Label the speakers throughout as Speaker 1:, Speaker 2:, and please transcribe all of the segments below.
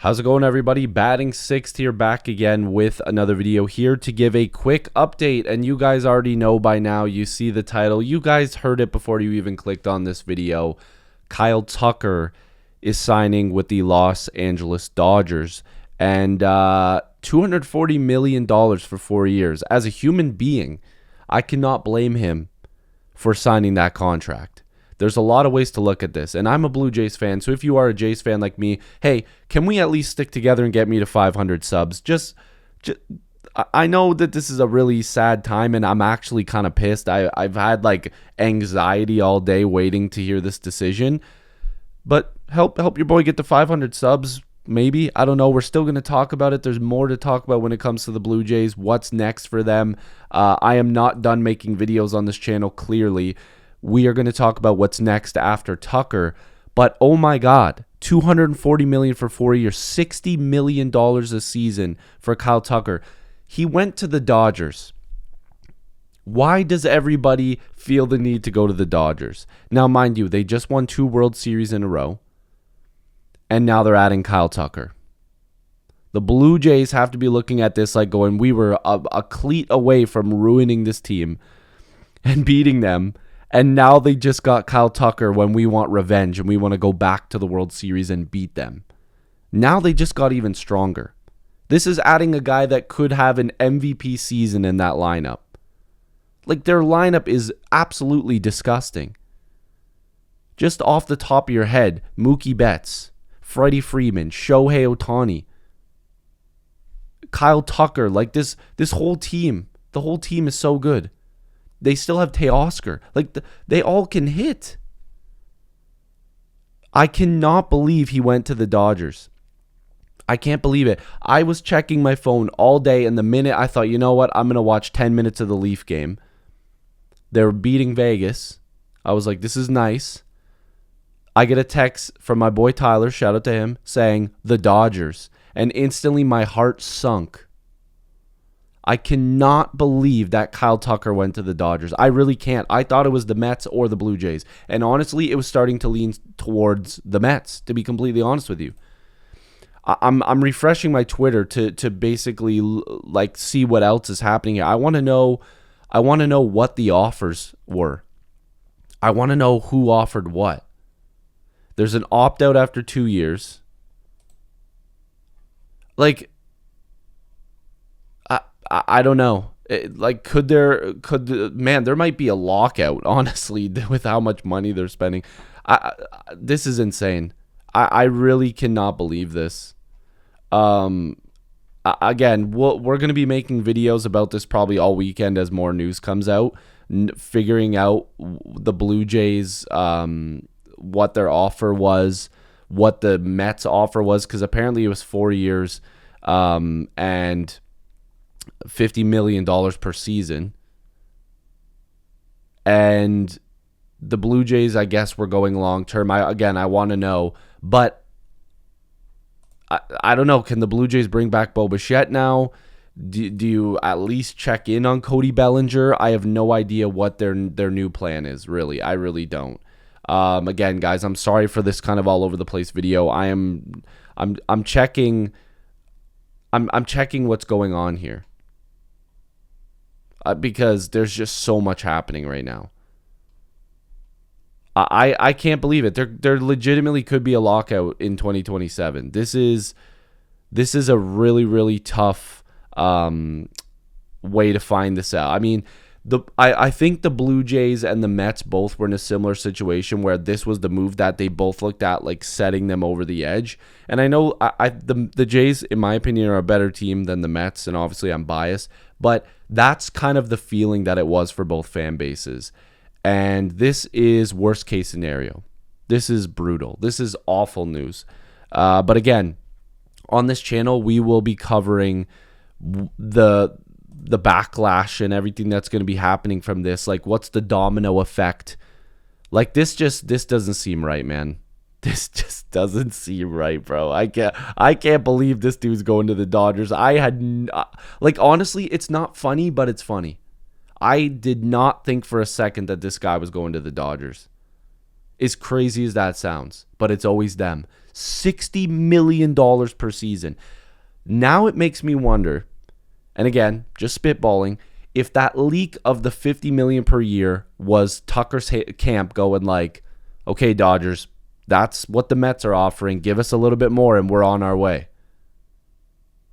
Speaker 1: How's it going, everybody? Batting Sixth here, back again with another video here to give a quick update. And you guys already know by now, you see the title, you guys heard it before you even clicked on this video. Kyle Tucker is signing with the Los Angeles Dodgers, and $240 million for 4 years. As a human being, I cannot blame him for signing that contract. There's a lot of ways to look at this, and I'm a Blue Jays fan, so if you are a Jays fan like me, hey, can we at least stick together and get me to 500 subs? I know that this is a really sad time, and I'm actually kind of pissed. I've had like anxiety all day waiting to hear this decision, but help your boy get to 500 subs. Maybe. I don't know. We're still going to talk about it. There's more to talk about when it comes to the Blue Jays. What's next for them? I am not done making videos on this channel, clearly. We are going to talk about what's next after Tucker. But oh my God, $240 million for 4 years, $60 million a season for Kyle Tucker. He went to the Dodgers. Why does everybody feel the need to go to the Dodgers? Now, mind you, they just won 2 World Series in a row. And now they're adding Kyle Tucker. The Blue Jays have to be looking at this like going, we were a cleat away from ruining this team and beating them. And now they just got Kyle Tucker when we want revenge and we want to go back to the World Series and beat them. Now they just got even stronger. This is adding a guy that could have an MVP season in that lineup. Like, their lineup is absolutely disgusting. Just off the top of your head, Mookie Betts, Freddie Freeman, Shohei Ohtani, Kyle Tucker, like this whole team. The whole team is so good. They still have Teoscar. Like, they all can hit. I cannot believe he went to the Dodgers. I can't believe it. I was checking my phone all day, and the minute I thought, you know what, I'm going to watch 10 minutes of the Leaf game. They were beating Vegas. I was like, this is nice. I get a text from my boy Tyler, shout out to him, saying, the Dodgers. And instantly my heart sunk. I cannot believe that Kyle Tucker went to the Dodgers. I really can't. I thought it was the Mets or the Blue Jays. And honestly, it was starting to lean towards the Mets, to be completely honest with you. I'm refreshing my Twitter to basically like see what else is happening here. I want to know what the offers were. I want to know who offered what. There's an opt-out after 2 years. Like, I don't know. Man, there might be a lockout, honestly, with how much money they're spending. This is insane. I really cannot believe this. Again, we're going to be making videos about this probably all weekend as more news comes out, figuring out the Blue Jays, what their offer was, what the Mets offer was, because apparently it was 4 years, and $50 million per season. And the Blue Jays, I guess, were going long term. I want to know, but I don't know. Can the Blue Jays bring back Bichette now? Do you at least check in on Cody Bellinger? I have no idea what their new plan is, really. I really don't. Again, guys, I'm sorry for this kind of all over the place video. I'm checking what's going on here. Because there's just so much happening right now. I can't believe it. There legitimately could be a lockout in 2027. This is a really, really tough way to find this out. I mean, I think the Blue Jays and the Mets both were in a similar situation where this was the move that they both looked at, like setting them over the edge. And I know the Jays, in my opinion, are a better team than the Mets, and obviously I'm biased, but that's kind of the feeling that it was for both fan bases. And this is worst case scenario. This is brutal. This is awful news. But again, on this channel, we will be covering the backlash and everything that's going to be happening from this. Like, what's the domino effect? Like, this doesn't seem right, man. This just doesn't seem right, bro. I can't believe this dude's going to the Dodgers. Honestly, it's not funny, but it's funny. I did not think for a second that this guy was going to the Dodgers. As crazy as that sounds, but it's always them. $60 million per season. Now it makes me wonder, and again, just spitballing, if that leak of the $50 million per year was Tucker's camp going like, okay, Dodgers, that's what the Mets are offering. Give us a little bit more and we're on our way.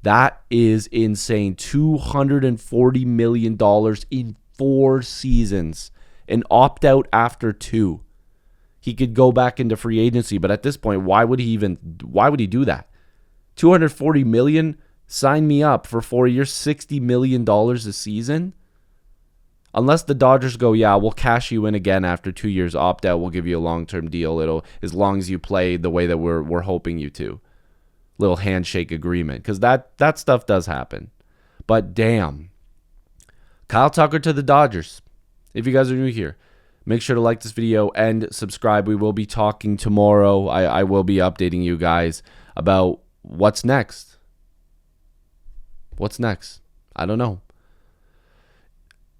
Speaker 1: That is insane. $240 million in 4 seasons. An opt-out after 2. He could go back into free agency, but at this point, why would he do that? $240 million, sign me up for 4 years, $60 million a season. Unless the Dodgers go, yeah, we'll cash you in again after 2 years opt out. We'll give you a long-term deal. As long as you play the way that we're hoping you to. Little handshake agreement, because that stuff does happen. But damn, Kyle Tucker to the Dodgers. If you guys are new here, make sure to like this video and subscribe. We will be talking tomorrow. I will be updating you guys about what's next. What's next? I don't know.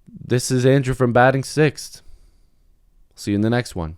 Speaker 1: This is Andrew from Batting Sixth. See you in the next one.